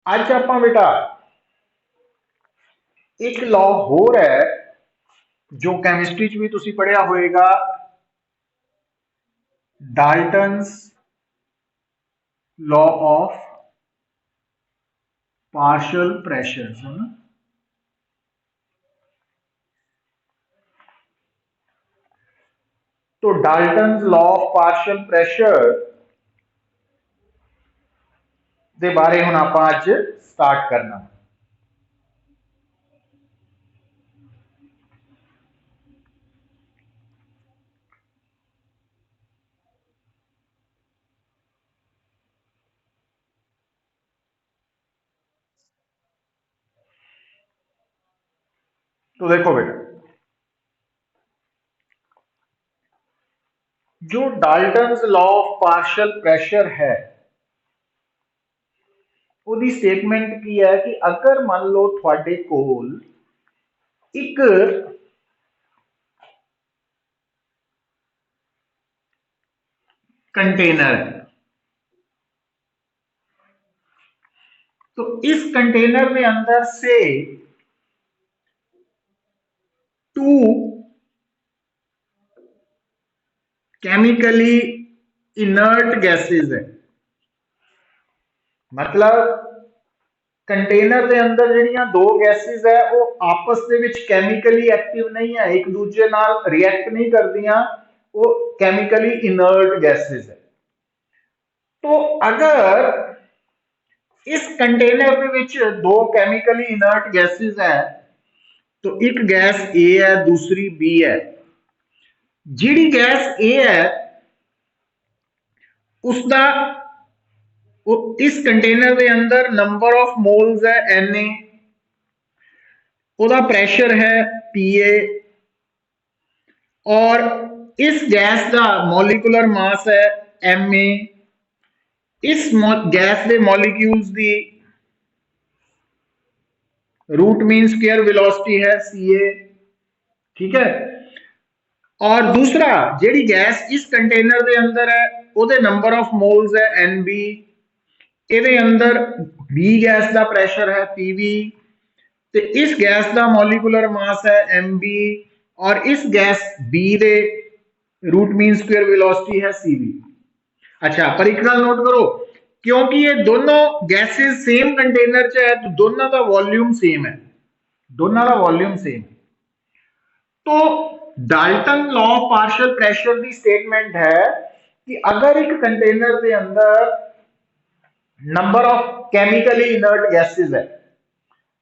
ਅੱਜ ਆਪਾਂ बेटा एक लॉ होर है जो कैमिस्ट्री च भी तुसी पढ़िया होएगा, Dalton's law of partial pressure है ना। तो Dalton's law of partial pressure दे बारे हुण आपां अज स्टार्ट करना। तो देखो बेटा, जो Dalton's law of partial pressure है ਉਹਦੀ स्टेटमेंट की है कि अगर मान लो ਤੁਹਾਡੇ ਕੋਲ एक कंटेनर है, तो इस कंटेनर में अंदर से टू केमिकली इनर्ट गैसेज है। मतलब कंटेनर के अंदर जिहड़ियां दो गैसेज है वो आपस दे विच कैमिकली एक्टिव नहीं है, एक दूजे नाल रिएक्ट नहीं करदियां, वो केमिकली इनर्ट गैसेज है। तो अगर इस कंटेनर के विच दो केमिकली इनर्ट गैसेज है, तो एक गैस ए है दूसरी बी है। जिहड़ी गैस ए है उसका इस कंटेनर के अंदर नंबर ऑफ मोल्स है एन ए, ਉਹਦਾ प्रेशर है पी ए, और इस गैस का मॉलिक्यूलर मास है एम ए, इस गैस के मॉलिक्यूल्स की रूट मीन स्क्वायर वेलोसिटी है सी ए। ठीक है, और दूसरा जिहड़ी गैस इस कंटेनर के अंदर है ਉਹਦੇ नंबर ऑफ मोल्स है एन बी, ਇਹਦੇ अंदर बी गैस का प्रेशर है पी वी, तो इस गैस का मॉलिक्यूलर मास है एम बी, और इस गैस बी दे रूट मीन स्क्वायर वेलोसिटी है सी वी। अच्छा, पर एक गल नोट करो, क्योंकि ये दोनों गैसेस सेम कंटेनर च है तो दोनों का वॉल्यूम सेम है, दोनों का वॉल्यूम सेम है। तो Dalton law of partial pressure की स्टेटमेंट है कि अगर एक कंटेनर के अंदर number of chemically inert gases है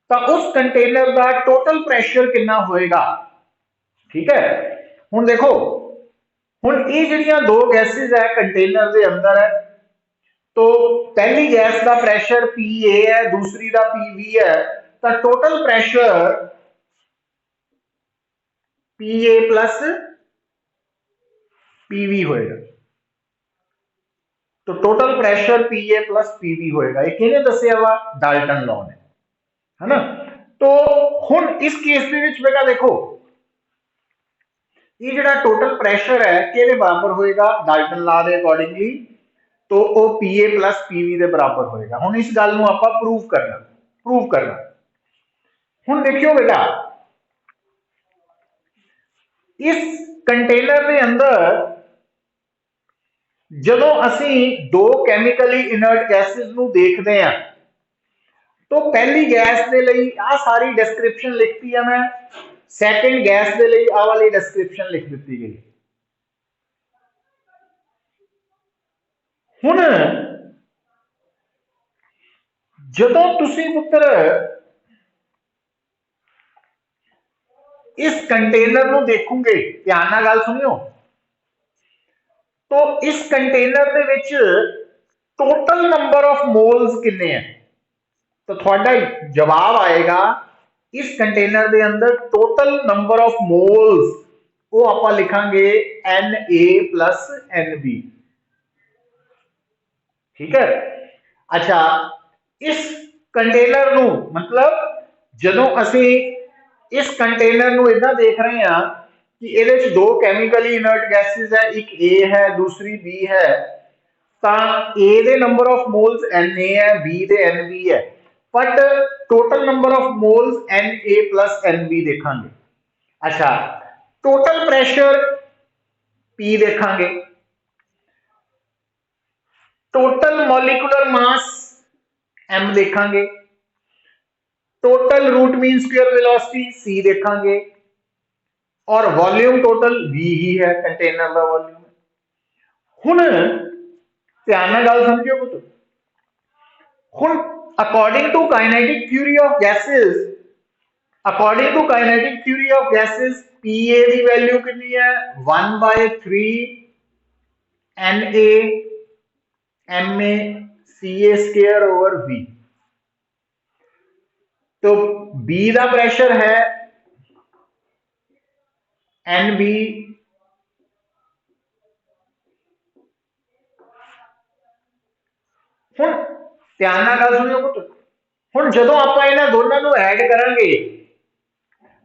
तो उस कंटेनर का टोटल प्रेशर कितना होएगा। ठीक है, हुण देखो, हुण ये जिहड़ियां दो गैसेज है कंटेनर के अंदर है, तो पहली गैस का प्रेशर पी ए है दूसरी का पी वी है, तो total pressure P A plus P V होएगा। तो total pressure P A plus P V होएगा। ये किहने दस्सिया वा? डाल्टन लॉ ने, है ना। तो हुण इस केस दे विच बेटा देखो, ये जिहड़ा टोटल प्रेशर है किहदे बराबर होएगा डाल्टन लॉ के अकॉर्डिंगली, तो वो P A plus P V के बराबर होएगा। हुण इस गल नूं आपां प्रूव करना। हुण देखियो बेटा, इस कंटेनर के अंदर जदों असीं दो कैमिकली इनर्ट गैसेस नूं देखदे हां, तो पहली गैस के लिए आ सारी डिस्क्रिप्शन लिखती है मैं, सैकेंड गैस के लिए आ वाली डिस्क्रिप्शन लिख दी गई। हुण जदों तुसीं पुत्र इस कंटेनर नूं देखोगे, ध्यान नाल गल सुनियो, तो इस container they which total number of moles कितने हैं, तो थोड़ा जवाब आएगा इस कंटेनर के अंदर टोटल नंबर ऑफ मोल्स वो आप लिखांगे N A plus N B. ठीक है, अच्छा, इस कंटेनर नूं मतलब जदों असीं इस कंटेनर नूं इदां देख रहे हैं कि इहदे च दो कैमिकली इनर्ट गैसेस है, एक ए है दूसरी बी है, तो ए दे number of moles N A है, बी दे एन बी है। But total number of moles Na प्लस Nb देखांगे। अच्छा, टोटल प्रेशर P देखांगे, टोटल मॉलिक्यूलर मास M देखांगे, total root mean square velocity C देखांगे, और वॉल्यूम टोटल V ही है, कंटेनर का वॉल्यूम। हुण ध्यान नाल गल समझियो पुत्तर, हुण according to kinetic theory of gases, according to kinetic theory of gases Pa की वैल्यू कितनी है 1/3 Na Ma Ca square over V। तो B का प्रेशर है Nb हुण ध्यान नाल गल सुनियो पुत्तर, हुण जदों आपां इन्हां दोनों नूं ऐड करांगे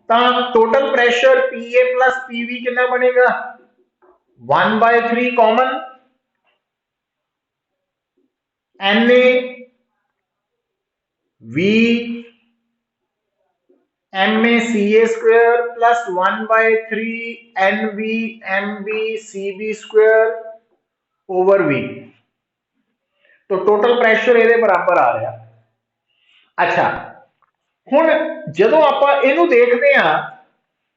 तां total pressure Pa plus Pv कितना बनेगा 1/3 common Na V Ma Ca square plus 1/3 Nv Mb Cb square over V। तो टोटल प्रेशर ये बराबर आ रहा। अच्छा, हुण जदों आपां इहनूं देखदे हां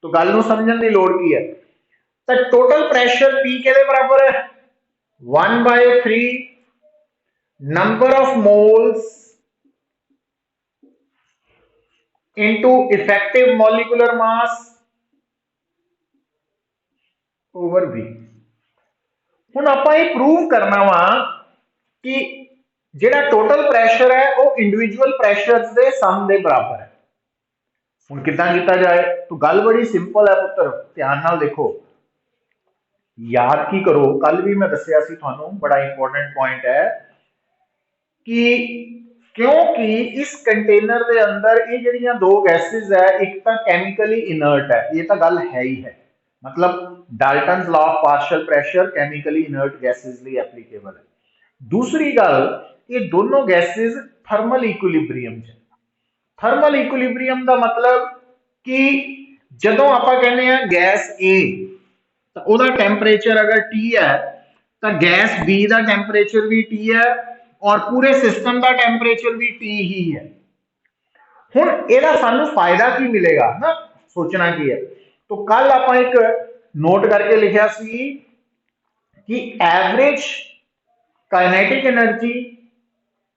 तो गल नूं समझण दी लोड़ की है, तो टोटल प्रेशर P किहदे बराबर है 1/3 number of moles into effective molecular mass over V। हुण आपां ये प्रूव करना वा कि जिहड़ा टोटल प्रेशर है वो इंडिविजुअल प्रेशर्स दे सम दे बराबर है। हुण किदां कीता जाए, तो गल बड़ी सिंपल है पुत्तर, ध्यान नाल देखो, याद की करो, कल भी मैं दस्सिया सी तुहानूं, बड़ा इंपॉर्टेंट पॉइंट है कि क्योंकि इस कंटेनर के अंदर ये जिहड़ियां दो गैसेज है, एक तो कैमिकली इनर्ट है, ये तो गल है ही है, मतलब Dalton's law of partial pressure chemically inert gases लिए एप्लीकेबल है। दूसरी गल, ये दोनों गैसेज थर्मल इक्विलिब्रियम च। थर्मल इक्विलिब्रियम का मतलब कि जदों आपां कहने हैं गैस A तो ਉਹਦਾ टेंपरेचर अगर T है तो गैस B का टेंपरेचर भी T है और पूरे सिस्टम का टेंपरेचर भी T ही है। हुण ਇਹਦਾ ਸਾਨੂੰ फायदा की मिलेगा ना, सोचना की है, तो कल आपां एक नोट करके लिखा सी कि एवरेज काइनेटिक एनर्जी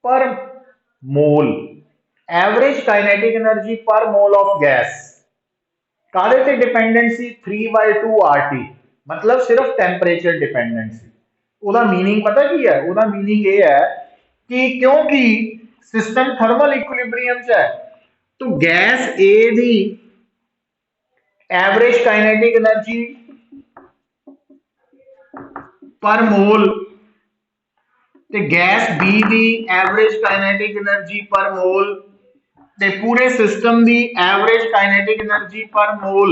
पर मोल, एवरेज काइनेटिक एनर्जी पर मोल ऑफ गैस कादे ते डिपेंडेंसी 3/2 RT, मतलब सिर्फ टेंपरेचर डिपेंडेंसी। ਉਹਦਾ मीनिंग पता की है, ਉਹਦਾ मीनिंग ये है कि क्योंकि सिस्टम थर्मल इक्विलिब्रियम च है तो gas A the average kinetic energy पर मोल ते gas B the average kinetic energy पर मोल ते पूरे system the average kinetic energy पर मोल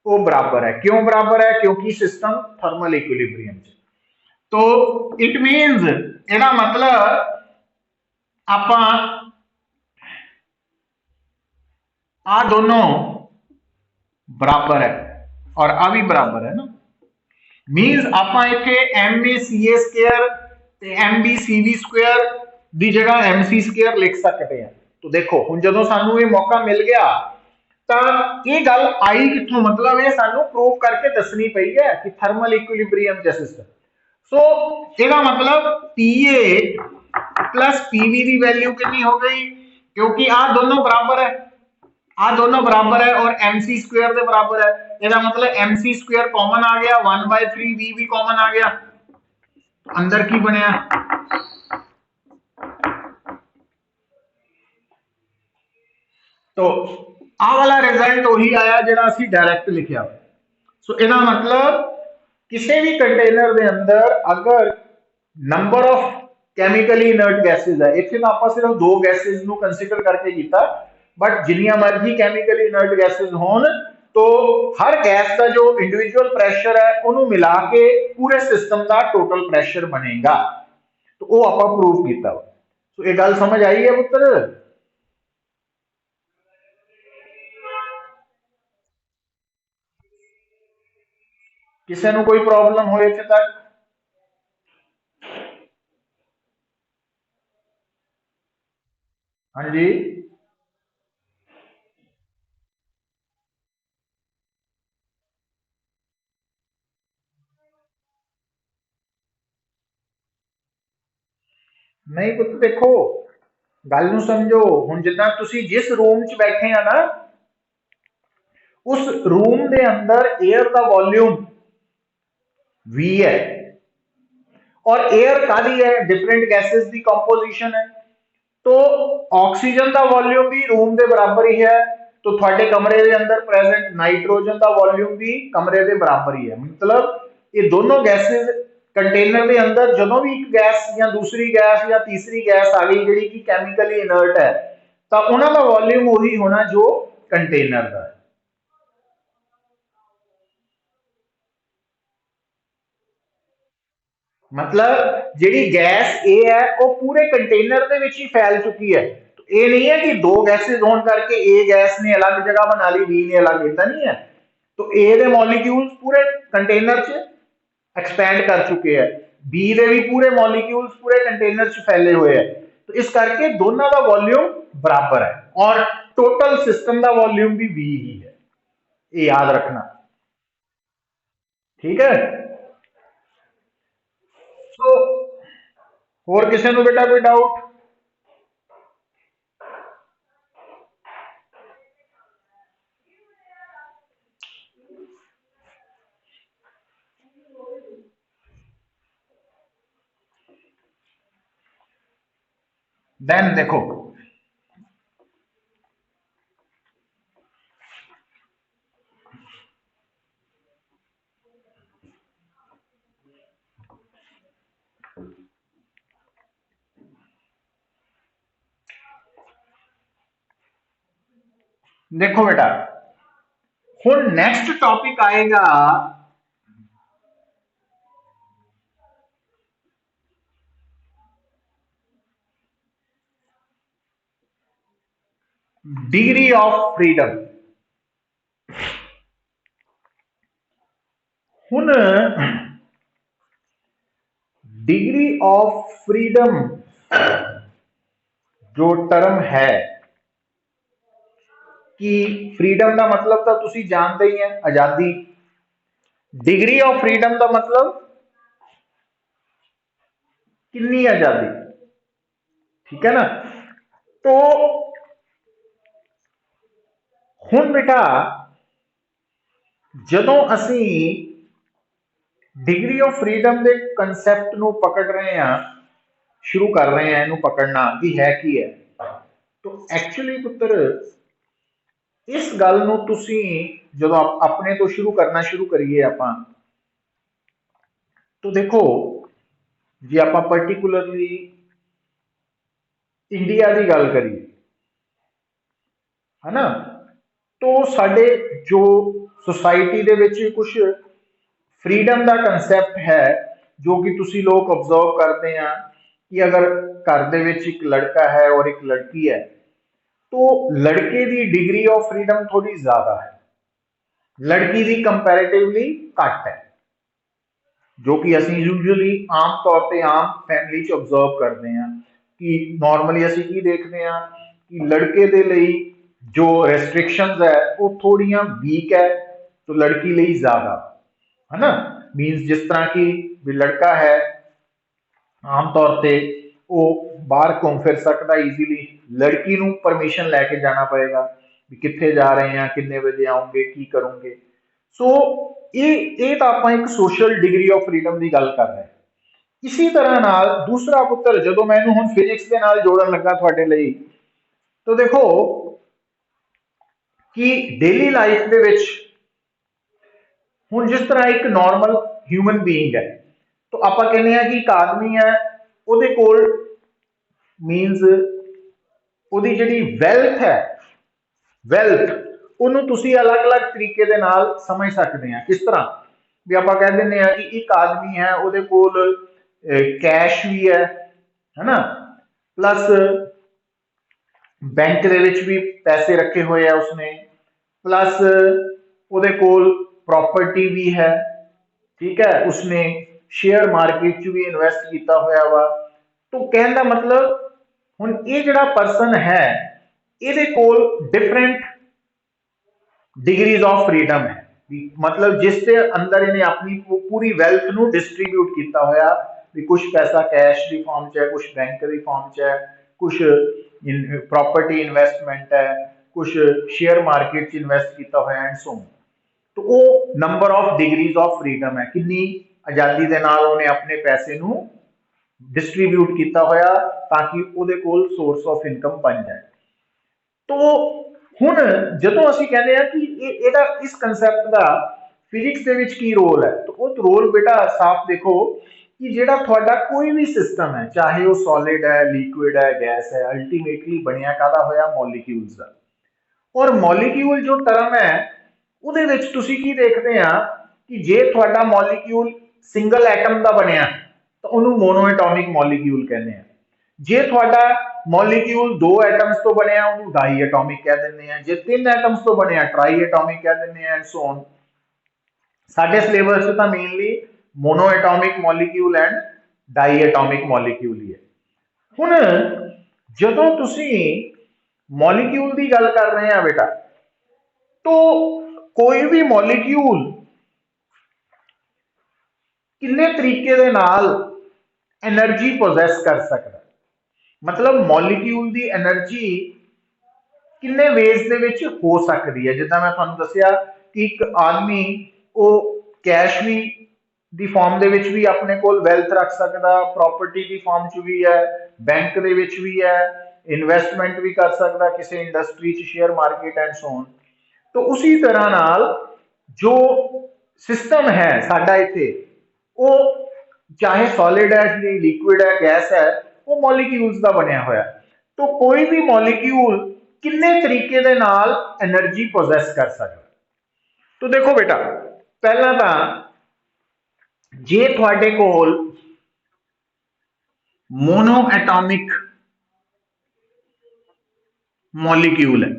वो बराबर है। क्यों बराबर है? क्योंकि सिस्टम थर्मल इक्विलिब्रियम च। तो इट मीन्स ਇਹਦਾ मतलब आपां आ दोनों बराबर है और आ भी बराबर है ना, मीन्स आपां इत्थे MaCa स्क्वायर ते MbCv स्क्वायर दी जगह MC स्क्वायर लिख सकते हैं। तो देखो हुण जदों सानू ये मौका मिल गया तो ये गल आई कित्थों, मतलब ये सानू प्रूव करके दसनी पई है कि थर्मल इक्विलिब्रियम च सिस्टम। सो इसका मतलब Pa प्लस Pv की वैल्यू कितनी हो गई, क्योंकि आ दोनों बराबर है, आ दोनों बराबर है और MC स्क्वायर के बराबर है, इसका मतलब MC स्क्वायर कॉमन आ गया, 1/3 V भी कॉमन आ गया, तो अंदर की बनया तो आ वाला रिजल्ट वही आया जिहड़ा असीं डायरैक्ट लिखिया। सो इसका मतलब किसी भी कंटेनर के अंदर अगर number of chemically inert gases है, इत्थे तां आपां सिर्फ दो गैसेज नूं कंसीडर करके कीता, बट जिन्नियां मर्जी केमिकली इनर्ट गैसेज होण तो हर गैस का जो इंडिविजुअल प्रेशर है उन्होंने मिला के पूरे सिस्टम का टोटल प्रेशर बनेगा। तो वो आपां प्रूव कीता। सो ये गल समझ आई है पुत्र? किसी को कोई प्रॉब्लम हो इत्थे तक? हाँ जी। नहीं पुत्र देखो, गल नूं समझो। हुण जिद्दां तुसीं जिस रूम च बैठे आ ना, उस रूम दे अंदर एयर का वॉल्यूम वी है। और एयर कादी है? डिफरेंट गैसेस की कंपोजिशन है। तो ऑक्सीजन का वॉल्यूम भी रूम के बराबर ही है। तो थोड़े कमरे के अंदर प्रेजेंट नाइट्रोजन का वॉल्यूम भी कमरे के बराबर ही है। मतलब ये दोनों गैसेस कंटेनर के अंदर जो भी एक गैस या दूसरी गैस या तीसरी गैस आ गई जी कि कैमिकली इनर्ट है, तो उन्होंने वॉल्यूम वही होना जो कंटेनर का है। मतलब जी गैस ए है वो पूरे कंटेनर के ही फैल चुकी है। तो ये नहीं है कि दो गैसेज होने करके ए गैस ने अलग जगह बना ली, बी ने अलग, इतना नहीं है। तो ए दे मॉलिक्यूल्स पूरे कंटेनर च एक्सपैंड कर चुके हैं, बी दे भी पूरे मॉलिक्यूल्स पूरे कंटेनर च फैले हुए हैं। तो इस करके दोनों का वॉल्यूम बराबर है और टोटल सिस्टम का वॉल्यूम भी वी ही है। ये याद रखना। ठीक है। तो और किसी को बेटा कोई डाउट? देन देखो, देखो बेटा, हुण नेक्स्ट टॉपिक आएगा डिग्री ऑफ फ्रीडम। हुण डिग्री ऑफ फ्रीडम जो टर्म है, कि फ्रीडम का मतलब तो तुसी जानते ही हैं, आजादी। डिग्री ऑफ फ्रीडम का मतलब कितनी आजादी। ठीक है ना? तो हुण बेटा जदों असी डिग्री ऑफ फ्रीडम के कंसैप्ट को पकड़ रहे हैं, शुरू कर रहे हैं इनू पकड़ना कि है की है, तो एक्चुअली पुत्र इस गल नूं तुसी जदों अपने तो शुरू करना शुरू करिए आपां, तो देखो जे आपां पर्टिकुलरली इंडिया की गल करिए, है ना, तो साडे जो सोसाइटी दे विच कुछ फ्रीडम का कंसैप्ट है जो कि तुसी लोग ऑब्जर्व करते हैं कि अगर घर दे विच एक लड़का है और एक लड़की है, तो लड़के की डिग्री ऑफ फ्रीडम थोड़ी ज्यादा है, लड़की की कंपैरेटिवली घट है, जो कि असी यूजुअली आम तौर पर आम फैमिली च ऑब्जर्व करते हैं कि नॉर्मली असी की देखते हैं कि लड़के के लिए जो रेस्ट्रिक्शंस है वो थोड़ियां वीक है, तो लड़की लिए ज्यादा, है ना। मीन्स जिस तरह की भी लड़का है आम तौर पे वो बाहर घूम फिर सकता ईजीली, लड़की नूं परमिशन लैके जाना पड़ेगा भी कित्थे जा रहे हैं, किन्ने बजे आऊंगे, की करूंगे। सो ये तो आप एक सोशल डिग्री ऑफ फ्रीडम की गल कर रहे हैं। इसी तरह नाल दूसरा पुत्र जो मैं हुण फिजिक्स के नाल जोड़न लगा थोड़े लिए, तो देखो कि डेली लाइफ दे विच हुण जिस तरह एक नॉर्मल ह्यूमन बीइंग है, तो आप कहने हैं कि एक आदमी है ਉਹਦੇ ਕੋਲ मीनस ਉਹਦੀ ਜਿਹੜੀ ਵੈਲਥ ਹੈ, ਵੈਲਥ ਉਹਨੂੰ ਤੁਸੀਂ ਅਲੱਗ-ਅਲੱਗ ਤਰੀਕੇ ਦੇ ਨਾਲ ਸਮਝ ਸਕਦੇ ਆ। ਕਿਸ ਤਰ੍ਹਾਂ ਵੀ ਆਪਾਂ ਕਹਿ ਦਿੰਦੇ ਆ ਕਿ ਇੱਕ ਆਦਮੀ ਹੈ ਉਹਦੇ ਕੋਲ ਕੈਸ਼ ਵੀ ਹੈ ਨਾ, प्लस बैंक ਦੇ ਵਿੱਚ ਵੀ ਪੈਸੇ ਰੱਖੇ ਹੋਏ ਆ ਉਸਨੇ, प्लस ਉਹਦੇ ਕੋਲ प्रॉपर्टी भी है, ठीक है, उसने शेयर मार्केट च भी इन्वेस्ट किया होया वा। तो कहने का मतलब हुण ये जिहड़ा परसन है ਇਹਦੇ ਕੋਲ डिफरेंट डिग्रीज ऑफ फ्रीडम है, मतलब जिसके अंदर इन्हें अपनी पूरी वेल्थ नूं डिस्ट्रीब्यूट किया होया भी, कुछ पैसा कैश की फॉर्म च है, कुछ बैंक की फॉर्म च है, कुछ प्रॉपर्टी इन्वेस्टमेंट है, कुछ शेयर मार्केट च इन्वेस्ट किया होया एंड सो ऑन। तो वो number of degrees of freedom है, कितनी आजादी के नाल उन्हें अपने पैसे नूं डिस्ट्रीब्यूट किया होया ताकि उहदे कोल सोर्स ऑफ इनकम बन जाए। तो हुण जदों असीं कहंदे आ कि इहदा इस कंसैप्ट का फिजिक्स दे विच की रोल है, तो वो रोल बेटा साफ देखो कि जिहड़ा तुहाडा कोई भी सिस्टम है, चाहे वो सॉलिड है, लिक्विड है, गैस है, अल्टीमेटली बनिया काहदा होया मॉलिक्यूल्स दा। और मॉलिक्यूल जो टर्म है ਉਹਦੇ ਵਿੱਚ ਤੁਸੀਂ ਕੀ ਦੇਖਦੇ ਆ ਕਿ ਜੇ ਤੁਹਾਡਾ ਮੋਲੀਕਿਊਲ ਸਿੰਗਲ ਐਟਮ ਦਾ ਬਣਿਆ ਤਾਂ ਉਹਨੂੰ ਮੋਨੋ ਐਟੋਮਿਕ ਮੋਲੀਕਿਊਲ ਕਹਿੰਦੇ ਆ। ਜੇ ਤੁਹਾਡਾ ਮੋਲੀਕਿਊਲ ਦੋ ਐਟਮਸ ਤੋਂ ਬਣਿਆ ਉਹਨੂੰ ਡਾਈ ਐਟੋਮਿਕ ਕਹਿ ਦਿੰਦੇ ਆ। ਜੇ ਤਿੰਨ ਐਟਮਸ ਤੋਂ ਬਣਿਆ ਟਰਾਈ ਐਟੋਮਿਕ ਕਹਿ ਦਿੰਦੇ ਆ ਐਂਡ ਸੋ ਔਨ। ਸਾਡੇ ਸਿਲੇਬਸ 'ਚ ਤਾਂ mainly mono atomic molecule and di atomic molecule ਹੀ ਹੈ। ਹੁਣ ਜਦੋਂ ਤੁਸੀਂ ਮੋਲੀਕਿਊਲ ਦੀ ਗੱਲ ਕਰ ਰਹੇ ਆ ਬੇਟਾ, तो कोई भी मॉलिक्यूल किन्ने तरीके दे नाल एनर्जी पोजेस कर सकता, मतलब मॉलिक्यूल दी एनर्जी किन्ने वेज दे विच हो सकती है। जिद्दां मैं तुहानूं दस्सिया कि एक आदमी वो कैश भी दी फॉर्म दे विच भी अपने कोल वैल्थ रख सकदा, प्रॉपर्टी दी फॉर्म च भी है, बैंक दे विच भी है, इन्वेस्टमेंट भी कर सकदा किसी इंडस्ट्री च, share market and so on. तो उसी तरह नाल जो सिस्टम है साडा इत्थे, वो चाहे सॉलिड है, लिक्विड है, गैस है, वो मॉलिक्यूल्स का बनया होया। तो कोई भी मॉलिक्यूल किन्ने तरीके दे नाल एनर्जी पोजेस कर सकदा। तो देखो बेटा, पहला तो जे तुहाडे कोल मोनो एटॉमिक मॉलिक्यूल है,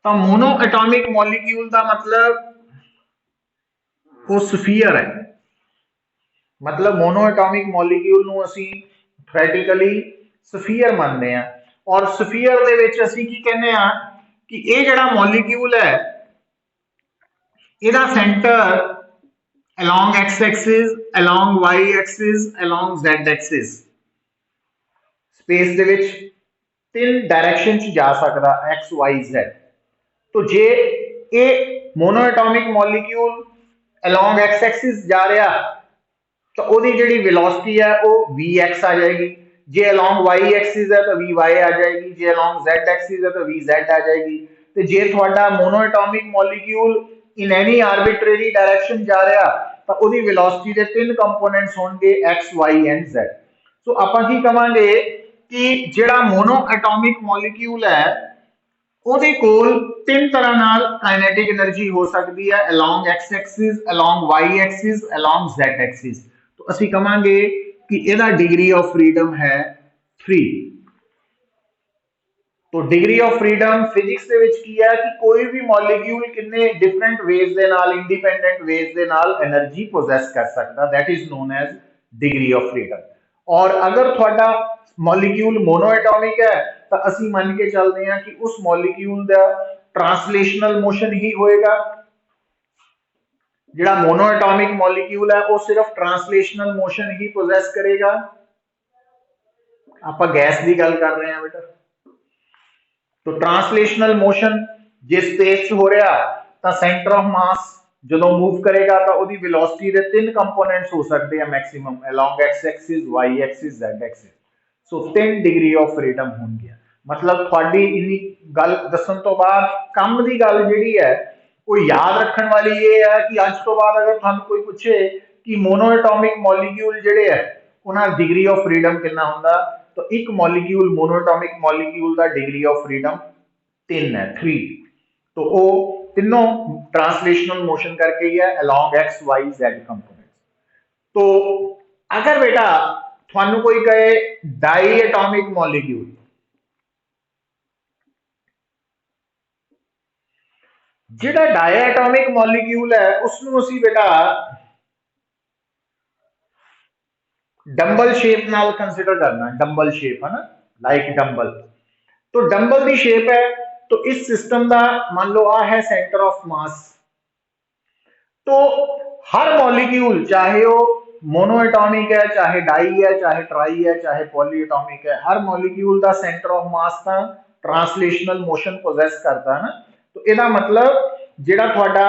तो मोनो एटॉमिक मॉलिक्यूल का मतलब वो स्फीयर है, मतलब मोनो एटॉमिक मॉलिक्यूल नूं असीं थ्योरेटिकली स्फीयर मानते हैं। और स्फीयर दे विच असीं की कहने आ कि ये जिहड़ा मॉलिक्यूल है इहदा centre along x axis, along y axis, along z axis space दे विच तीन डायरेक्शन च जा सकदा, x y z। तो जे ये mono atomic molecule along x axis जा रहा तो उसकी जिहड़ी वेलोसिटी है वो vx आ जाएगी। जे अलॉन्ग y एक्सिस है तो vy आ जाएगी, जे अलॉन्ग z एक्सिस है तो vz आ जाएगी। तो जे तुहाडा mono atomic molecule in any arbitrary direction जा रहा तो उसकी वेलोसिटी के तीन कंपोनेंट्स होंगे x y एंड z। सो आपां की कहांगे कि जिहड़ा मोनो एटॉमिक मॉलिक्यूल है ਉਹਦੇ ਕੋਲ तीन तरह नाल काइनेटिक एनर्जी हो सकती है, along x axis, along y axis, along z axis. तो ਅਸੀਂ ਕਹਾਂਗੇ कि ਇਹਦਾ डिग्री ऑफ फ्रीडम है 3। तो डिग्री ऑफ फ्रीडम फिजिक्स ਦੇ ਵਿੱਚ ਕੀ ਹੈ कि कोई भी मॉलिक्यूल किन्ने डिफरेंट वेज ਦੇ ਨਾਲ, इंडिपेंडेंट वेज ਦੇ ਨਾਲ एनर्जी पोजेस कर सकता, that is known as degree of freedom. और अगर ਤੁਹਾਡਾ मॉलिक्यूल मोनो एटॉमिक है तो असी मान के चलते हैं कि उस मॉलिक्यूल का ट्रांसलेशनल मोशन ही होएगा। जिहड़ा मोनो एटॉमिक मॉलिक्यूल है वो सिर्फ ट्रांसलेशनल मोशन ही पोजेस करेगा। आप गैस की गल कर रहे हैं बेटा, तो ट्रांसलेशनल मोशन जे स्पेस हो रहा तो सेंटर ऑफ मास जो मूव करेगा तो उसकी वेलोसिटी के तीन कंपोनेंट्स हो सकते हैं maximum, along x axis, y axis, z axis. So 10 degree of freedom होंगी। मतलब थोड़ी इन्नी गल दसन तो बाद काम की गल जिहड़ी है वो याद रखने वाली ये है कि अज तो बाद अगर तुहानूं कोई पूछे कि मोनो एटॉमिक मॉलिक्यूल जिहड़े है उन्हां डिग्री ऑफ फ्रीडम कितना हुंदा, तो एक मॉलिक्यूल मोनो एटॉमिक मॉलिक्यूल का डिग्री ऑफ फ्रीडम 3 है, 3। तो वो तीनों ट्रांसलेशनल मोशन करके ही है, along x y z components. तो अगर बेटा थानू कोई कहे डाई एटॉमिक मॉलिक्यूल, जिहड़ा डाई एटॉमिक मॉलिक्यूल है उसनू असी बेटा डंबल शेप नाल कंसिडर करना, डंबल शेप है ना, लाइक डंबल। तो डंबल की शेप है, तो इस सिस्टम का मान लो आ है सेंटर ऑफ मास। तो हर मॉलिक्यूल चाहे वो मोनोएटॉमिक है, चाहे डाई है, चाहे ट्राई है, चाहे पॉलीएटॉमिक है, हर मॉलिक्यूल का सेंटर ऑफ मास का ट्रांसलेशनल मोशन पोजेस करता है ना। तो यदा मतलब जेड़ा थोड़ा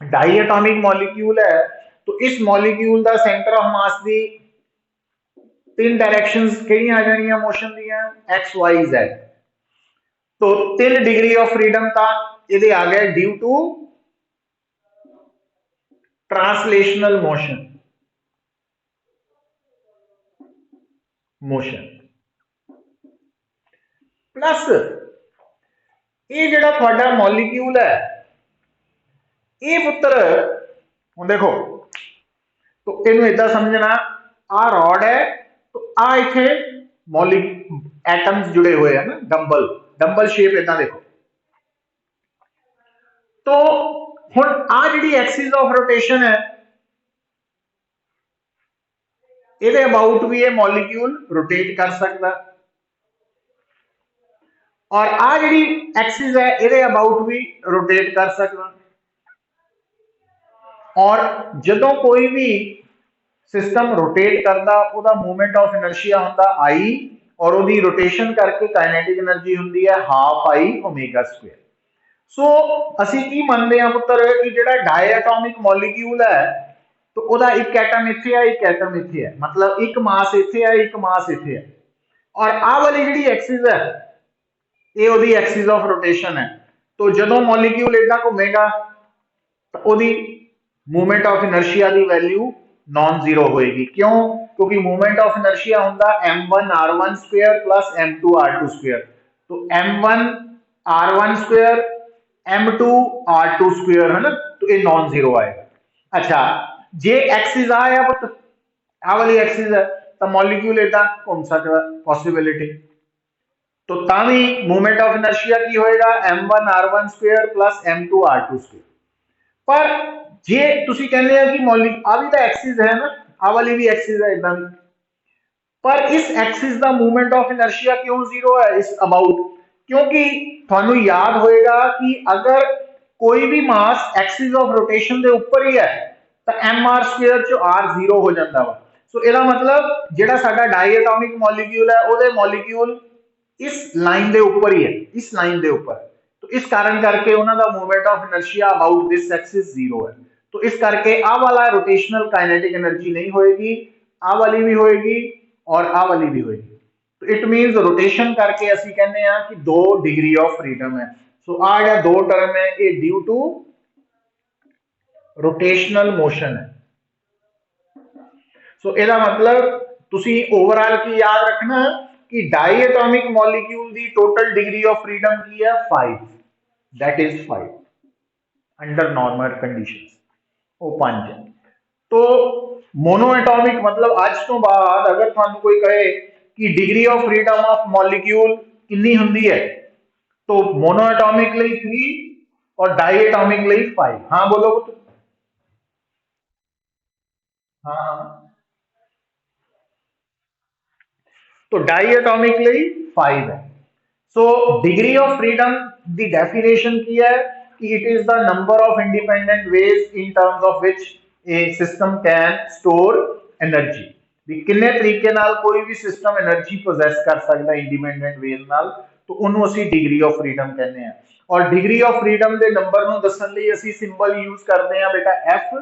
डाई एटॉमिक मॉलिक्यूल है, तो इस मॉलिक्यूल का सेंटर ऑफ मास की तीन डायरेक्शंस किहड़ियां आ जानियां मोशन दियां, एक्स वाई जेड। तो 3 डिग्री ऑफ फ्रीडम था ये आ गया due to translational motion plus ये जेड़ा थोड़ा मॉलिक्यूल है ये पुत्र हुण देखो, तो इनू इदा समझना आ रॉड है, तो आ इथे मॉलिक एटम्स जुड़े हुए हैं ना, डंबल डंबल शेप इदा देखो। तो हुण आ जिहड़ी एक्सिस ऑफ रोटेशन है ये अबाउट भी ये मॉलिक्यूल रोटेट कर सकता, और आ जिहड़ी एक्सिस है ये अबाउट भी रोटेट कर सकता। और जदों कोई भी सिस्टम रोटेट करता ਉਹਦਾ मूवमेंट ऑफ इनर्शिया ਹੁੰਦਾ आई, और ਉਹਦੀ रोटेशन करके काइनेटिक एनर्जी ਹੁੰਦੀ है हाफ आई ओमेगा स्क्वायर। सो ਅਸੀਂ ਕੀ ਮੰਨਦੇ ਆ ਪੁੱਤਰ कि ਜਿਹੜਾ डायएटॉमिक मॉलिक्यूल है तो ਉਹਦਾ एक एटम ਇੱਥੇ है, एक एटम ਇੱਥੇ है, मतलब एक मास ਇੱਥੇ है, एक मास ਇੱਥੇ है। और आ वाली ਜਿਹੜੀ एक्सिस है ये ਉਹਦੀ एक्सिस ऑफ रोटेशन है। तो ਜਦੋਂ मॉलिक्यूल इदा घूमेगा तो ਉਹਦੀ मूवमेंट ऑफ इनर्शिया की वैल्यू नॉन जीरो होएगी। क्यों? क्योंकि मूवमेंट ऑफ इनर्शिया होंदा m1r1 square plus m2r2 square. तो m1r1 स्क्वायर m2r2 स्क्वायर है ना, तो ये नॉन जीरो आएगा। अच्छा, जे एक्सिस आया पुत्र आ वाली एक्सिस है तो मॉलिक्यूल इदा घूम सकता, पॉसिबिलिटी। तो तावी मूवमेंट ऑफ इनर्शिया की होएगा m1r1 square plus m2r2 square. पर जे तुसी कहते हैं कि मॉलिक आ भी तो एक्सिस है ना, आ वाली भी एक्सिस है इदा भी, पर इस एक्सिस का मूवमेंट ऑफ इनर्शिया क्यों जीरो है इस अबाउट? क्योंकि थानू याद होएगा कि अगर कोई भी मास एक्सिस ऑफ रोटेशन के ऊपर ही है तो एम आर स्क्वेयर चो आर जीरो हो जाता वा। सो इसका मतलब जेड़ा साडा डाईएटॉमिक मॉलिक्यूल है वो मॉलिक्यूल इस लाइन के ऊपर ही है, इस लाइन के ऊपर। तो इस कारण करके उन्होंने movement of inertia about this axis zero है। तो इस करके आ वाला रोटेशनल काइनेटिक एनर्जी नहीं होएगी, आ वाली भी होएगी और आ वाली भी होएगी। तो इट मींस रोटेशन करके असं कहते हैं कि 2 डिग्री ऑफ फ्रीडम है। सो आ जो 2 टर्म है ये ड्यू टू रोटेशनल मोशन है। सो इसका मतलब तुसी ओवरऑल की याद रखना कि डाईएटॉमिक मॉलिक्यूल की टोटल डिग्री ऑफ फ्रीडम की है 5, that is 5 under normal conditions, वो 5 है। तो मोनोएटॉमिक मतलब आज तो बाद अगर थानू कोई कहे कि degree of freedom of molecule कितनी हुंदी है, तो मोनोएटॉमिक ਲਈ 3 और डाईएटॉमिक ਲਈ 5। हाँ बोलो तो। हाँ हाँ, तो डाईएटॉमिक ਲਈ 5 है। So degree of freedom the definition की है कि it is the number of independent ways in terms of which A system can store energy. भी किन्ने तरीके नाल कोई भी सिस्टम एनर्जी पोजेस कर सकता है इंडिपेंडेंट वेज नाल, तो उन्होंने असी डिग्री ऑफ फ्रीडम कहते हैं। और डिग्री ऑफ फ्रीडम के नंबर को दसन लई असी सिंबल यूज करते हैं बेटा एफ,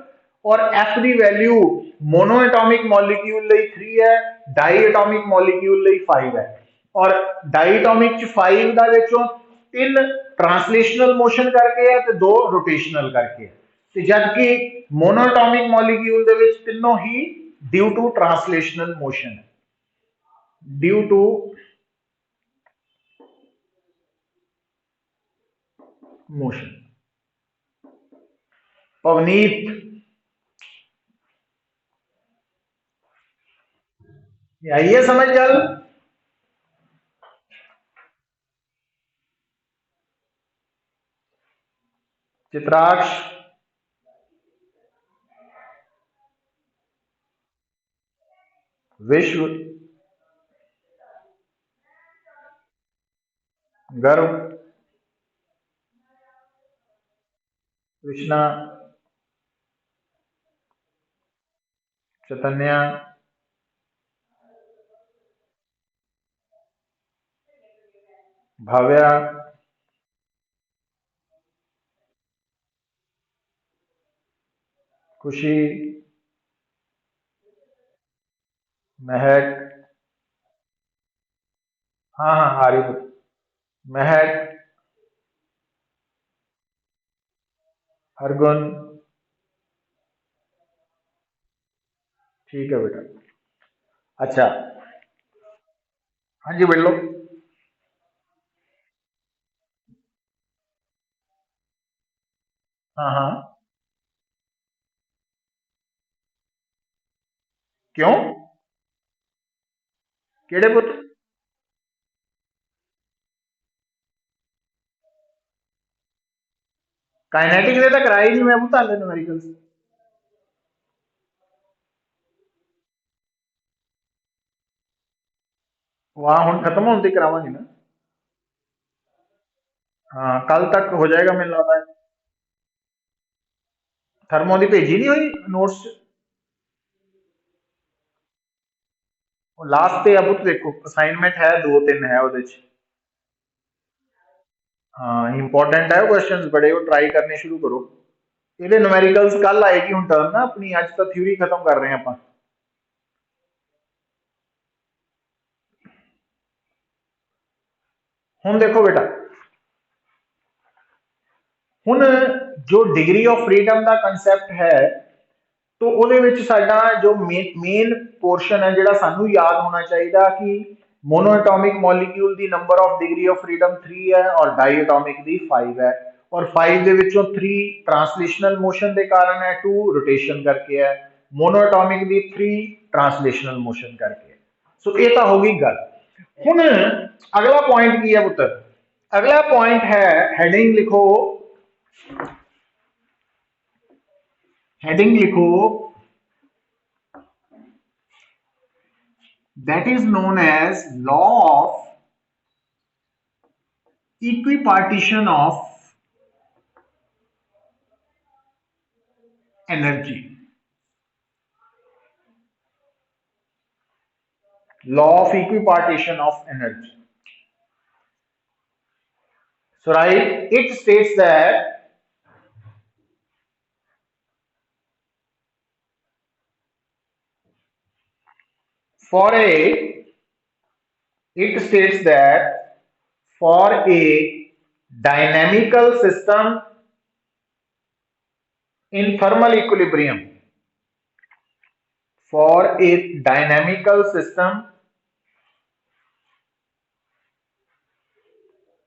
और एफ की वैल्यू मोनोएटॉमिक मॉलिक्यूल ਲਈ 3 है, डाईएटॉमिक मॉलिक्यूल ਲਈ 5 है। और डाईएटॉमिक च 5 ਦਾ ਵਿੱਚੋਂ 3 ट्रांसलेशनल मोशन करके है तो 2 रोटेशनल करके है। ਤੇ जबकि मोनोएटॉमिक मॉलिक्यूल ਦੇ ਵਿੱਚ ਤਿੰਨੋਂ ਹੀ ड्यू टू ट्रांसलेशनल मोशन है, ड्यू टू मोशन। पवनीत ये आई है समझ गल? चित्राक्ष, विश्व, गर्व, कृष्णा, चैतन्य, भव्या, खुशी, महक, हाँ हाँ आर्यभट्ट, महक, हरगुन, ठीक है बेटा। अच्छा, हाँ जी बोलो। हाँ हाँ, क्यों? केड़े पुत्र? काइनेटिक ने तो कराई नहीं, मैं पुत हाले न्यूमेरिकल्स वहां हुन खत्म होने तक करावांगे ना। हाँ कल तक हो जाएगा मेरे लगता है। थर्मो की भेजी नहीं हुई नोट्स? लास्ट पे अब पुत देखो असाइनमेंट है, दो तीन है ਉਹਦੇ ਚ। हाँ इंपॉर्टेंट है क्वेश्चंस बड़े, वो ट्राई करने शुरू करो। ਇਹਦੇ न्यूमेरिकल्स कल आएगी ਹੁਣ टर्म ना अपनी, ਅੱਜ ਤਾਂ थ्योरी खत्म कर रहे हैं ਆਪਾਂ। ਹੁਣ देखो बेटा, ਹੁਣ जो डिग्री ऑफ फ्रीडम का कंसैप्ट है, तो ਉਹਦੇ ਵਿੱਚ ਸਾਡਾ जो मेन पोर्शन है ਜਿਹੜਾ ਸਾਨੂੰ याद होना चाहिए कि monoatomic molecule the number of degree of freedom 3 है और डाईएटॉमिक ਦੀ 5 है, और 5 ਦੇ ਵਿੱਚੋਂ 3 ट्रांसलेशनल मोशन के कारण है, 2 रोटेशन करके है, मोनोएटॉमिक ਦੀ 3 ट्रांसलेशनल मोशन करके है। सो ये तो होगी गल। हुन अगला पॉइंट की है पुत्र? अगला पॉइंट है, हेडिंग लिखो, हेडिंग लिखो, that is known as law of equipartition of energy. Law of equipartition of energy. So right, it states that for a, it states that for a dynamical system in thermal equilibrium, for a dynamical system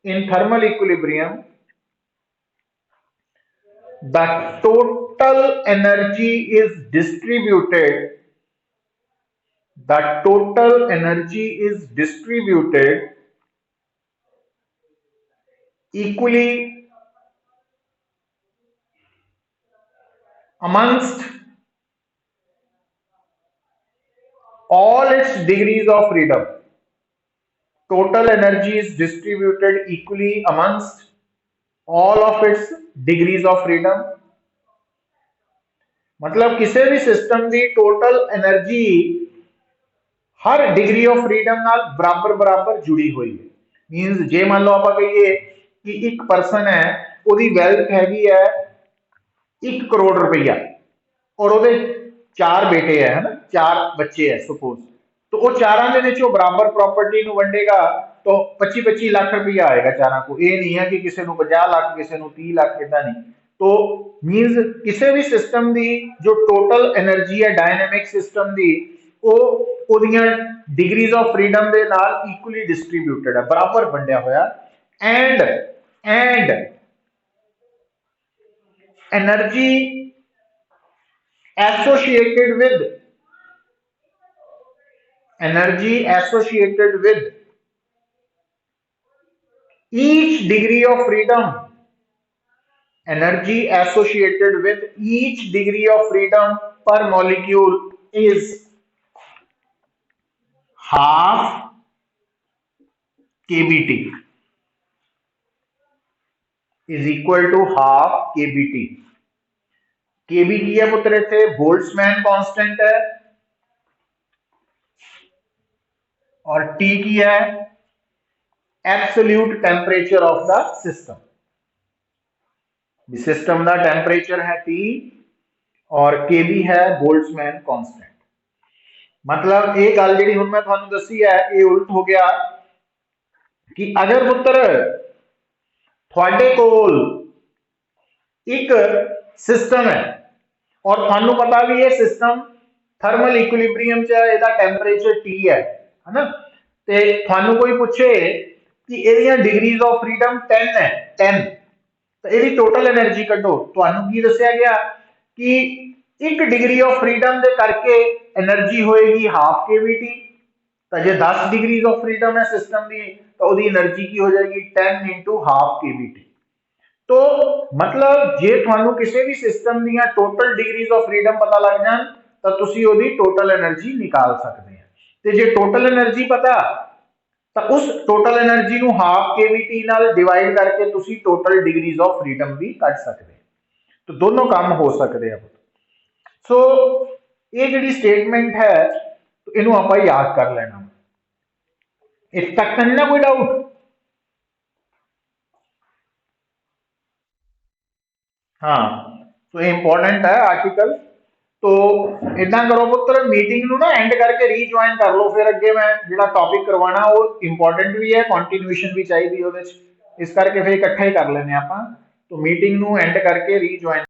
in thermal equilibrium, the total energy is distributed, the total energy is distributed equally amongst all its degrees of freedom. Total energy is distributed equally amongst all of its degrees of freedom। मतलब किसी भी system की total energy her degree of freedom नाल बराबर बराबर जुड़ी हुई है। मीनस जे मान लो आप कहिए कि एक परसन है, ਉਹਦੀ वेल्थ हैगी है 1 करोड़ रुपया, और ਉਹਦੇ 4 बेटे है ना, 4 बच्चे है सपोज, तो वो चारों के विच बराबर प्रॉपर्टी वंडेगा तो 25-25 लाख रुपया आएगा चारों को। ये नहीं है कि किसी को 50 लाख, किसी को 30 लाख, इदा नहीं। तो मीनस किसी भी सिस्टम की जो टोटल एनर्जी है डायनेमिक सिस्टम की, वो डिग्रीज ऑफ फ्रीडम के नाल इक्वली डिस्ट्रीब्यूटेड है, बराबर वंडिया होया। And energy associated with energy associated with each degree of freedom, energy associated with each degree of freedom per molecule is half kBt, is equal to half kBt. kBt है पुत्र थे Boltzmann constant है और T की है absolute temperature of the system. System का temperature है T और Kb है बोल्ट्जमैन कांस्टेंट। मतलब ये गल जी हुण मैं तुहानूं दसी है ये उल्ट हो गया कि अगर पुत्र थोड़े कोल एक सिस्टम है और थानू पता भी ये सिस्टम थर्मल इक्विलिब्रियम च ਇਹਦਾ टेम्परेचर T है ना, ते थानू कोई पूछे कि ਇਹਦੀਆਂ डिग्रीज ऑफ फ्रीडम 10 है 10 तो ਇਹਦੀ टोटल एनर्जी कढो, थानू की दस्या गया कि एक डिग्री ऑफ फ्रीडम दे करके एनर्जी होएगी हाफ केवीटी, तो जे 10 डिग्रीज ऑफ फ्रीडम है सिस्टम की तो उसकी एनर्जी की हो जाएगी 10 इंटू हाफ केवीटी। तो मतलब जे थानू किसी भी system the total degrees of freedom पता लग जाए तो तुसी ओदी टोटल एनर्जी निकाल सकते हैं। ते जे टोटल एनर्जी पता तो उस टोटल एनर्जी नू हाफ केवीटी नाल डिवाइड करके तुसी टोटल डिग्रीज ऑफ फ्रीडम भी कट सकते हैं। तो दोनों काम हो सकते हैं। सो ये जिहड़ी स्टेटमेंट है तो इनू आपां याद कर लेना। इस तक नहीं ना कोई डाउट? हाँ, तो इंपॉर्टेंट है आर्टिकल। तो इदा करो पुत्र मीटिंग नू ना एंड करके रीजॉइन कर लो, फिर अगे मैं जो टॉपिक करवाना वो इंपॉर्टेंट भी है, कंटिन्यूएशन भी चाहिए, इस करके फिर इकट्ठा ही कर लेने आप। तो मीटिंग नू एंड करके रीजॉइन